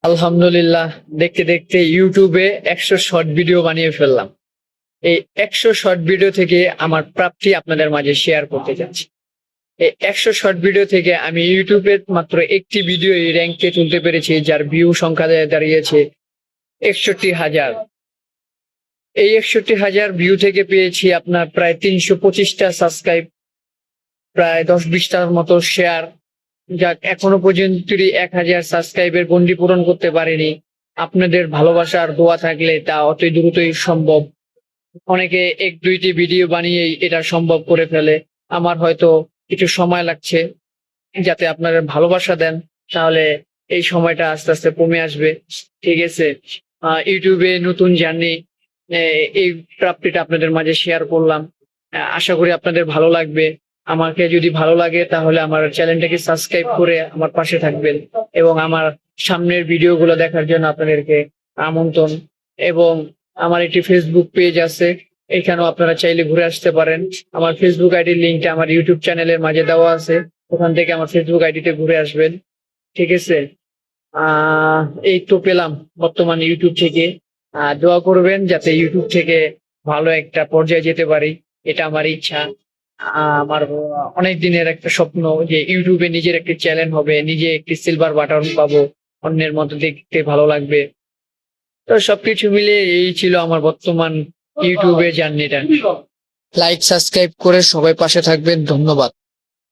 আলহামদুলিল্লাহ, দেখতে দেখতে ইউটিউবে 100 শর্ট ভিডিও বানিয়ে ফেললাম। এই 100 শর্ট ভিডিও থেকে আমার প্রাপ্তি আপনাদের মাঝে শেয়ার করতে যাচ্ছি। এই 100 শর্ট ভিডিও থেকে আমি ইউটিউবে মাত্র একটি ভিডিও র্যাঙ্কে তুলতে পেরেছি, যার ভিউ সংখ্যা দাঁড়িয়েছে 61,000। এই 61,000 ভিউ থেকে পেয়েছি আপনার প্রায় 325টা সাবস্ক্রাইব, প্রায় 10-20টার মতো শেয়ার। যাক, এখনো পর্যন্ত 1,000 সাবস্ক্রাইবের গন্ডি পূরণ করতে পারিনি। আপনাদের ভালোবাসার দোয়া থাকলে তা অতি দ্রুতই সম্ভব। অনেকে 1-2টি ভিডিও বানিয়েই এটা সম্ভব করে ফেলে। আমার হয়তো কিছু সময় লাগছে। যাতে আপনারা ভালোবাসা দেন, তাহলে এই সময়টা আস্তে আস্তে কমে আসবে। ঠিক আছে? ইউটিউবে নতুন জার্নি, এই প্রাপ্তিটা আপনাদের মাঝে শেয়ার করলাম। আশা করি আপনাদের ভালো লাগবে। আমাকে যদি ভালো লাগে তাহলে আমার চ্যানেলটাকে সাবস্ক্রাইব করে আমার পাশে থাকবেন, এবং আমার সামনের ভিডিওগুলো দেখার জন্য আপনাদেরকে আমন্ত্রণ। এবং আমার একটি ফেসবুক পেজ আছে, এখানেও আপনারা চাইলে ঘুরে আসতে পারেন। আমার ফেসবুক আইডির লিঙ্কটা আমার ইউটিউব চ্যানেলের মাঝে দেওয়া আছে, ওখান থেকে আমার ফেসবুক আইডিতে ঘুরে আসবেন। ঠিক আছে? আহ এই তো পেলাম বর্তমান ইউটিউব থেকে। দোয়া করবেন যাতে ইউটিউব থেকে ভালো একটা পর্যায়ে যেতে পারি, এটা আমার ইচ্ছা। আমার অনেক দিনের একটা স্বপ্ন যে ইউটিউবে নিজের একটি চ্যানেল হবে, নিজে একটি সিলভার বাটন পাবো, অন্যের মতো দেখতে ভালো লাগবে। তো সবকিছু মিলিয়ে এই ছিল আমার বর্তমান ইউটিউবে জার্নিটা। লাইক সাবস্ক্রাইব করে সবাই পাশে থাকবেন। ধন্যবাদ।